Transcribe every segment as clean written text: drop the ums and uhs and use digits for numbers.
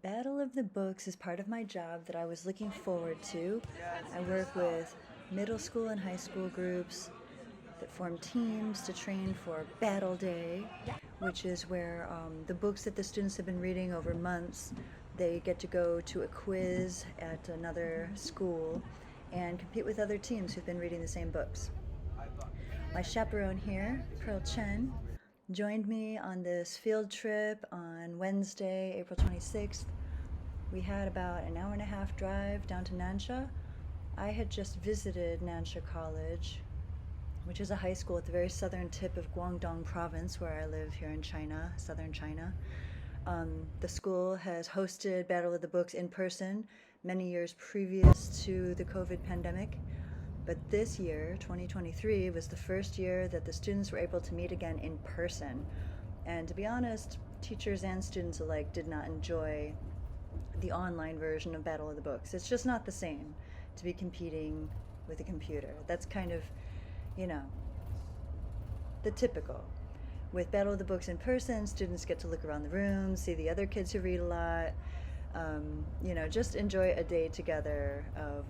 Battle of the Books is part of my job that I was looking forward to. I work with middle school and high school groups that form teams to train for Battle Day, which is where the books that the students have been reading over months, they get to go to a quiz at another school and compete with other teams who've been reading the same books. My chaperone here, Pearl Chen, joined me on this field trip on Wednesday, April 26th. We had about an hour and a half drive down to Nansha. I had just visited Nansha College, which is a high school at the very southern tip of Guangdong province, where I live here in China, southern China. The school has hosted Battle of the Books in person many years previous to the COVID pandemic. But this year, 2023, was the first year that the students were able to meet again in person. And to be honest, teachers and students alike did not enjoy the online version of Battle of the Books. It's just not the same to be competing with a computer. That's kind of, the typical. With Battle of the Books in person, students get to look around the room, see the other kids who read a lot, just enjoy a day together of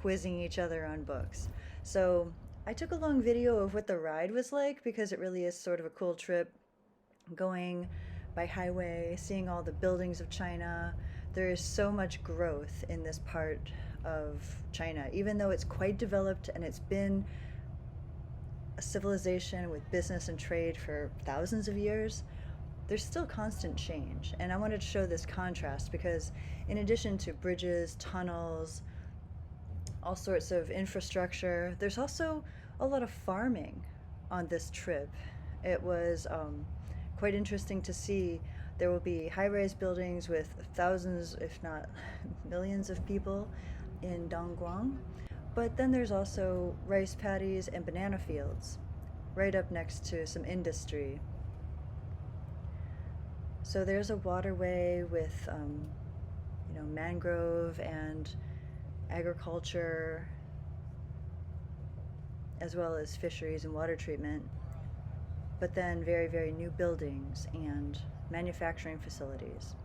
quizzing each other on books. So I took a long video of what the ride was like, because it really is sort of a cool trip, going by highway, seeing all the buildings of China. There is so much growth in this part of China, even though it's quite developed and it's been a civilization with business and trade for thousands of years. There's still constant change. And I wanted to show this contrast because in addition to bridges, tunnels, all sorts of infrastructure, there's also a lot of farming on this trip. It was quite interesting to see. There will be high-rise buildings with thousands, if not millions of people in Dongguan, but then there's also rice paddies and banana fields right up next to some industry. So there's a waterway with mangrove and agriculture, as well as fisheries and water treatment, but then very, very new buildings and manufacturing facilities.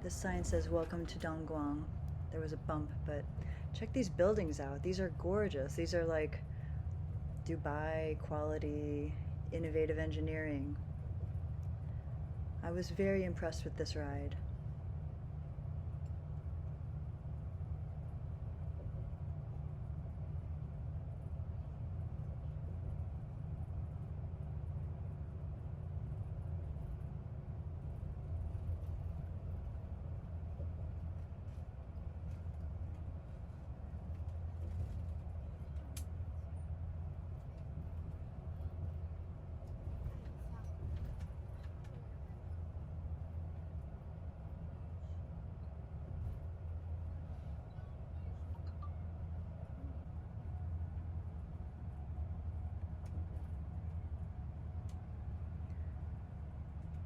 This sign says, "Welcome to Dongguan." There was a bump, but check these buildings out. These are gorgeous. These are like Dubai quality, innovative engineering. I was very impressed with this ride.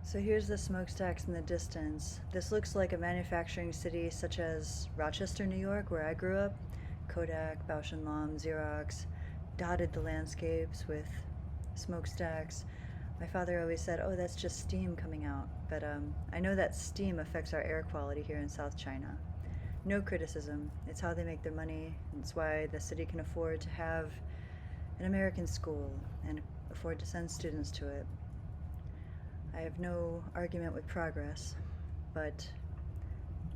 So here's the smokestacks in the distance. This looks like a manufacturing city such as Rochester, New York, where I grew up. Kodak, Bausch & Lomb, Xerox dotted the landscapes with smokestacks. My father always said, "Oh, that's just steam coming out." But I know that steam affects our air quality here in South China. No criticism. It's how they make their money. It's why the city can afford to have an American school and afford to send students to it. I have no argument with progress, but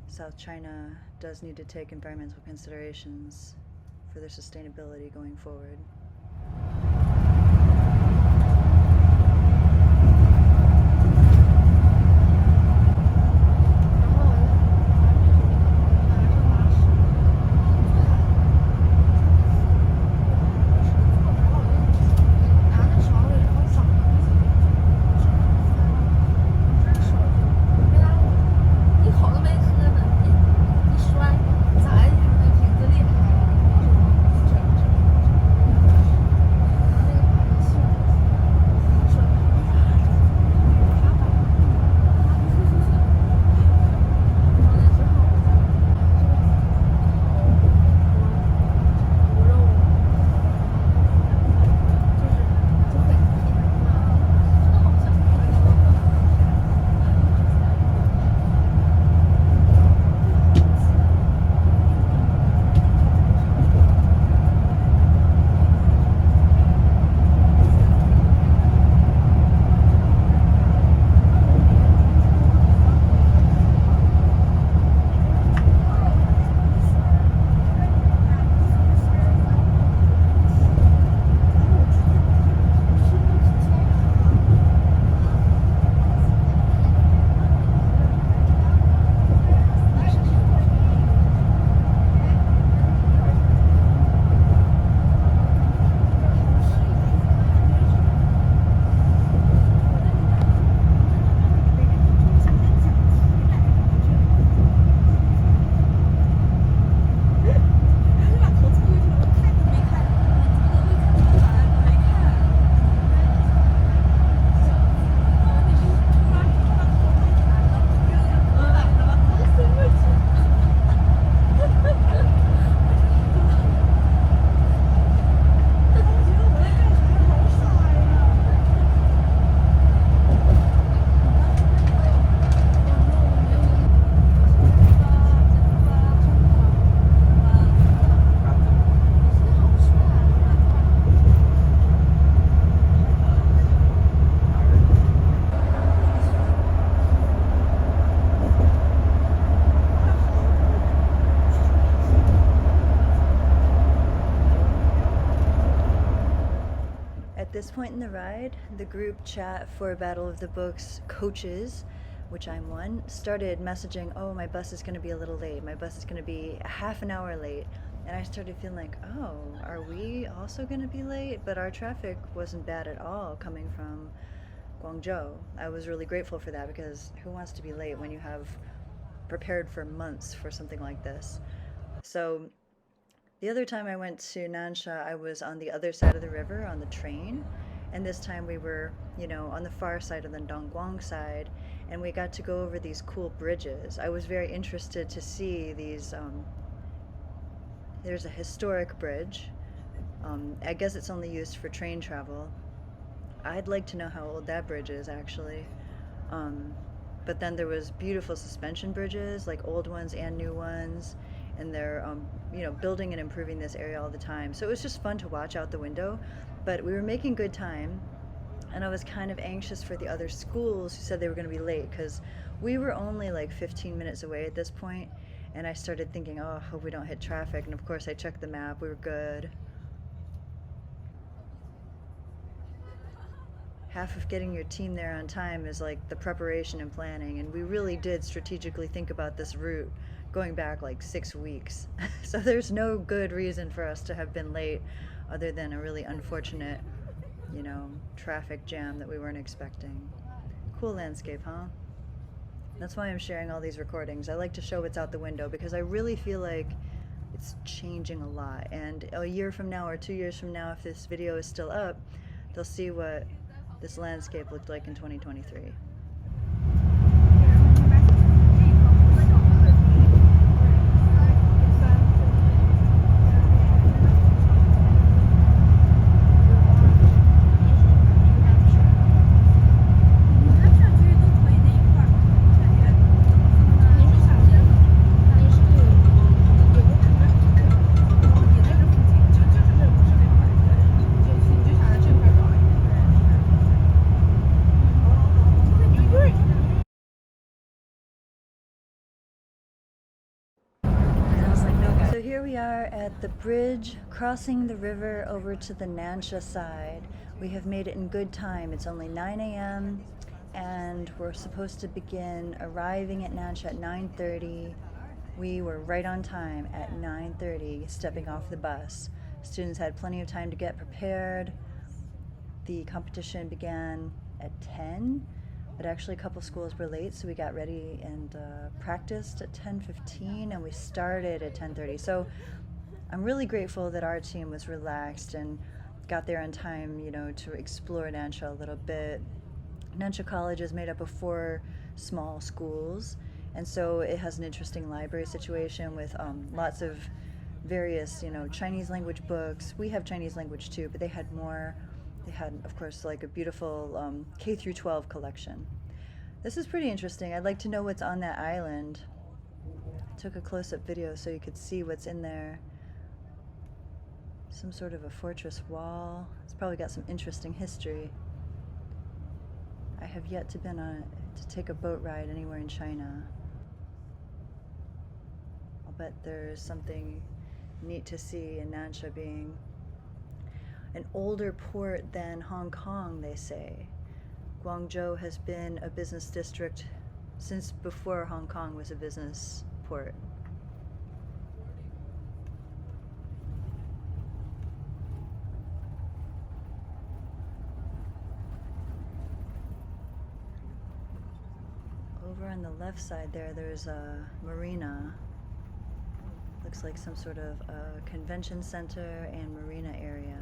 South China does need to take environmental considerations for their sustainability going forward. this point in the ride, the group chat for Battle of the Books coaches, which I'm one, started messaging, oh, my bus is going to be a little late. My bus is going to be a half an hour late. And I started feeling like, oh, are we also going to be late? But our traffic wasn't bad at all coming from Guangzhou. I was really grateful for that, because who wants to be late when you have prepared for months for something like this? So the other time I went to Nansha, I was on the other side of the river on the train, and this time we were, on the far side of the Dongguang side, and we got to go over these cool bridges. I was very interested to see these, there's a historic bridge. I guess it's only used for train travel. I'd like to know how old that bridge is, actually. But then there was beautiful suspension bridges, like old ones and new ones, and they're building and improving this area all the time. So it was just fun to watch out the window, but we were making good time, and I was kind of anxious for the other schools who said they were going to be late, because we were only like 15 minutes away at this point, and I started thinking, oh, I hope we don't hit traffic. And of course I checked the map, we were good. Half of getting your team there on time is like the preparation and planning, and we really did strategically think about this route going back like 6 weeks. So there's no good reason for us to have been late other than a really unfortunate, traffic jam that we weren't expecting. Cool landscape, huh? That's why I'm sharing all these recordings. I like to show what's out the window, because I really feel like it's changing a lot. And a year from now or 2 years from now, if this video is still up, they'll see what this landscape looked like in 2023. So here we are at the bridge crossing the river over to the Nansha side. We have made it in good time. It's only 9 a.m. and we're supposed to begin arriving at Nansha at 9:30. We were right on time at 9:30, stepping off the bus. Students had plenty of time to get prepared. The competition began at 10, but actually a couple schools were late, so we got ready and practiced at 10:15, and we started at 10:30. So I'm really grateful that our team was relaxed and got there on time, to explore Nansha a little bit. Nansha College is made up of 4 small schools, and so it has an interesting library situation with lots of various, Chinese language books. We have Chinese language too, but they had more. They had, of course, like a beautiful K through 12 collection. This is pretty interesting. I'd like to know what's on that island. I took a close-up video so you could see what's in there. Some sort of a fortress wall. It's probably got some interesting history. I have yet to take a boat ride anywhere in China. I'll bet there's something neat to see in Nansha, being an older port than Hong Kong, they say. Guangzhou has been a business district since before Hong Kong was a business port. Over on the left side there's a marina. Looks like some sort of a convention center and marina area.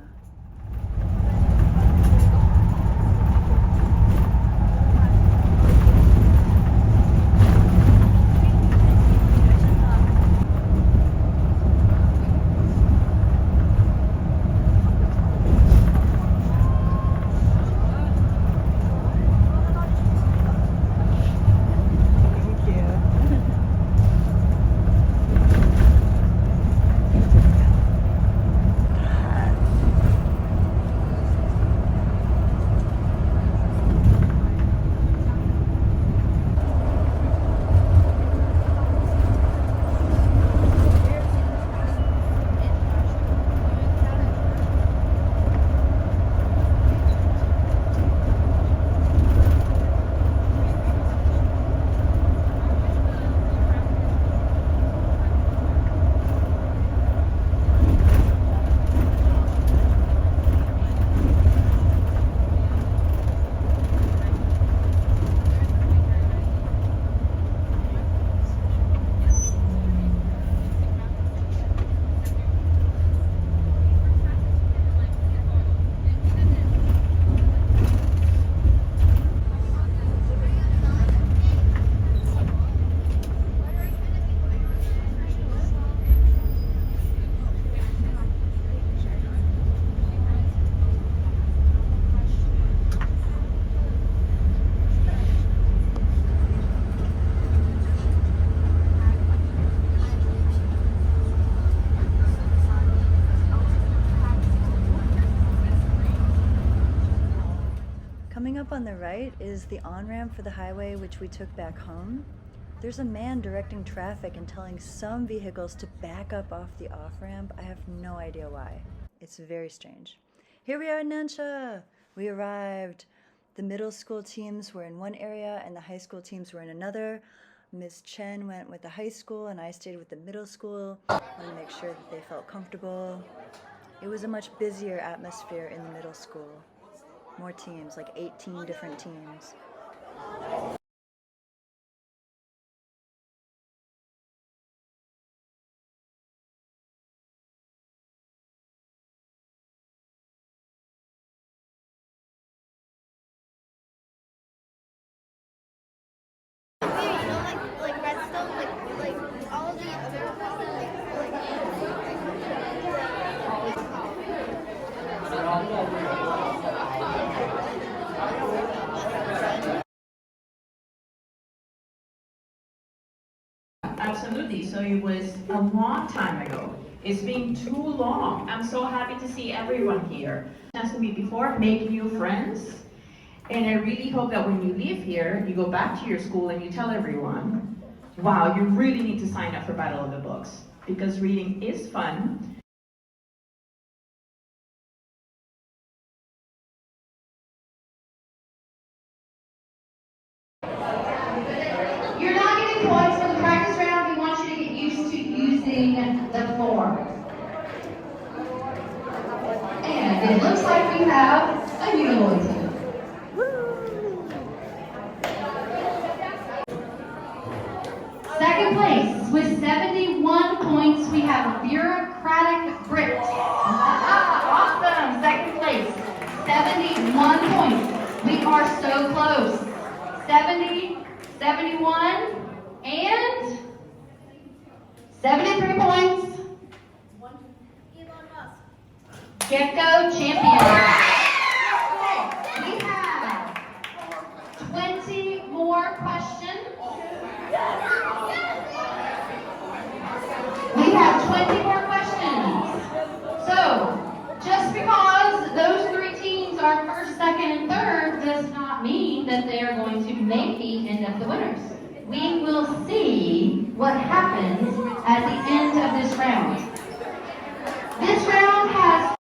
right is the on-ramp for the highway which we took back home. There's a man directing traffic and telling some vehicles to back up off the off-ramp. I have no idea why. It's very strange. Here we are in Nansha. We arrived. The middle school teams were in one area and the high school teams were in another. Ms. Chen went with the high school and I stayed with the middle school. I wanted to make sure that they felt comfortable. It was a much busier atmosphere in the middle school. More teams, like 18 different teams. Absolutely. So it was a long time ago. It's been too long. I'm so happy to see everyone here. Chance to meet before, make new friends. And I really hope that when you leave here, you go back to your school and you tell everyone, wow, you really need to sign up for Battle of the Books because reading is fun. You're not getting points for the practice round. We want you to get used to using the form. And it looks like we have a Untitled team. Second place with 71 points, we have Bureaucratic Brit. Awesome, second place, 71 points. We are so close. 70, 71, and 73 points. Gecko champion. We have 20 more questions. We have 20 more questions. So, just because those three teams are first, second, and third does not mean that they are going to maybe end up the winners. We will see what happens at the end of this round. This round has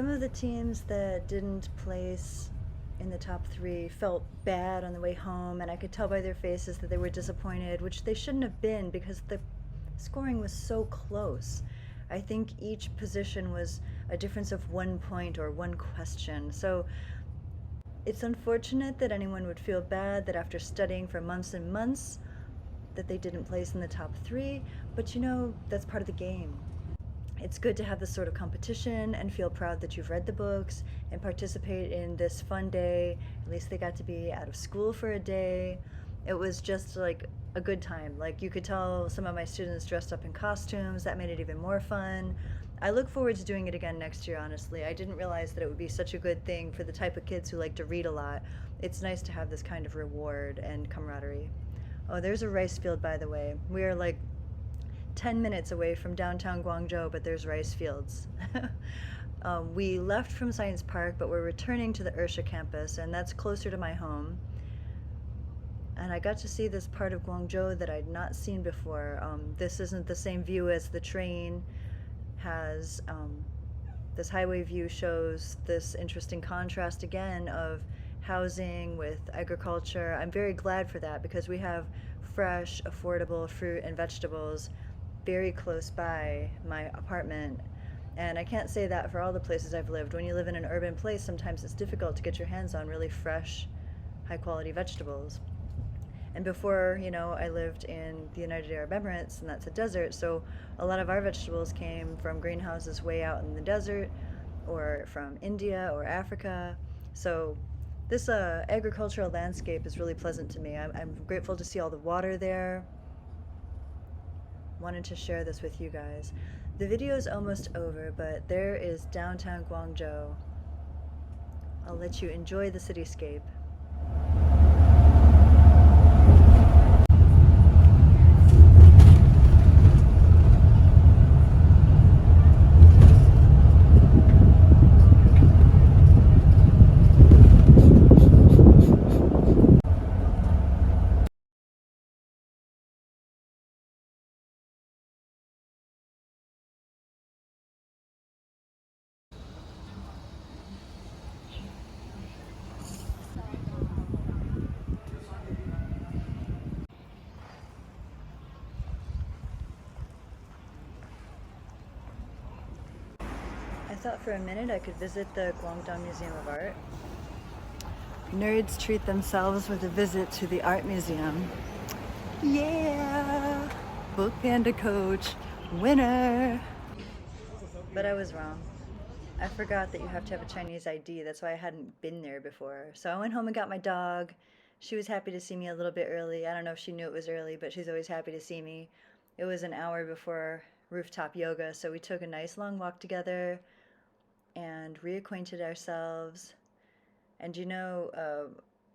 Some of the teams that didn't place in the top three felt bad on the way home, and I could tell by their faces that they were disappointed, which they shouldn't have been because the scoring was so close. I think each position was a difference of 1 point or one question. So it's unfortunate that anyone would feel bad that after studying for months and months that they didn't place in the top three, but you know, that's part of the game. It's good to have this sort of competition and feel proud that you've read the books and participate in this fun day. At least they got to be out of school for a day. It was just like a good time. Like you could tell some of my students dressed up in costumes. That made it even more fun. I look forward to doing it again next year, honestly. I didn't realize that it would be such a good thing for the type of kids who like to read a lot. It's nice to have this kind of reward and camaraderie. Oh, there's a rice field, by the way. We are like 10 minutes away from downtown Guangzhou, but there's rice fields. We left from Science Park, but we're returning to the Ursha campus, and that's closer to my home. And I got to see this part of Guangzhou that I'd not seen before. This isn't the same view as the train has. This highway view shows this interesting contrast again of housing with agriculture. I'm very glad for that because we have fresh, affordable fruit and vegetables very close by my apartment, And I can't say that for all the places I've lived. When you live in an urban place, sometimes it's difficult to get your hands on really fresh, high-quality vegetables. And before, you know, I lived in the United Arab Emirates, and that's a desert, so a lot of our vegetables came from greenhouses way out in the desert, or from India or Africa. So this agricultural landscape is really pleasant to me. I'm grateful to see all the water there. Wanted to share this with you guys. The video is almost over, but there is downtown Guangzhou. I'll let you enjoy the cityscape. I thought for a minute I could visit the Guangzhou Museum of Art. Nerds treat themselves with a visit to the art museum. Yeah! Book Panda Coach, winner! But I was wrong. I forgot that you have to have a Chinese ID. That's why I hadn't been there before. So I went home and got my dog. She was happy to see me a little bit early. I don't know if she knew it was early, but she's always happy to see me. It was an hour before rooftop yoga, so we took a nice long walk together and reacquainted ourselves. And you know,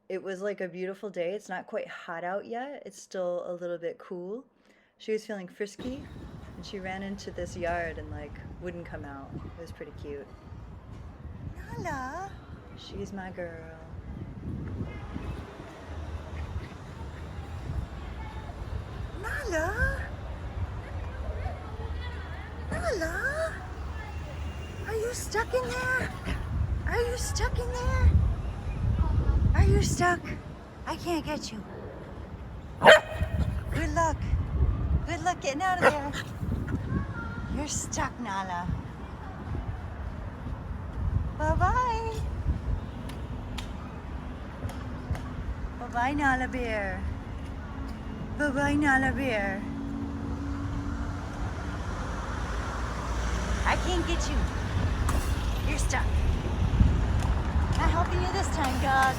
it was like a beautiful day. It's not quite hot out yet. It's still a little bit cool. She was feeling frisky, and she ran into this yard and like wouldn't come out. It was pretty cute. Nala, she's my girl. Nala, Nala, are you stuck in there? Are you stuck in there? Are you stuck? I can't get you. Good luck. Good luck getting out of there. You're stuck, Nala. Bye-bye. Bye-bye, Nala Bear. Bye-bye, Nala Bear. I can't get you. You're stuck. Not helping you this time, dog.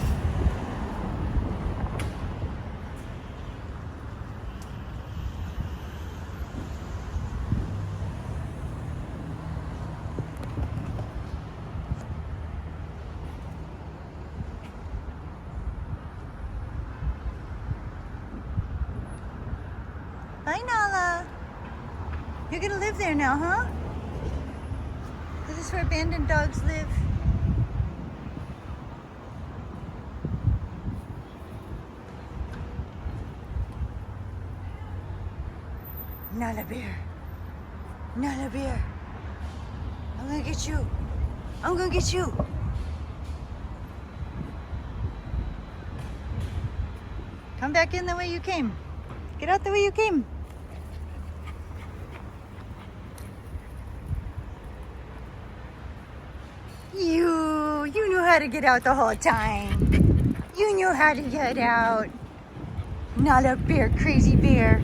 Bye, Nala. You're gonna live there now, huh? This is where abandoned dogs live. Nala Bear. Nala Bear. I'm gonna get you. I'm gonna get you. Come back in the way you came. Get out the way you came. You knew how to get out the whole time. You knew how to get out. Not a bear, crazy bear.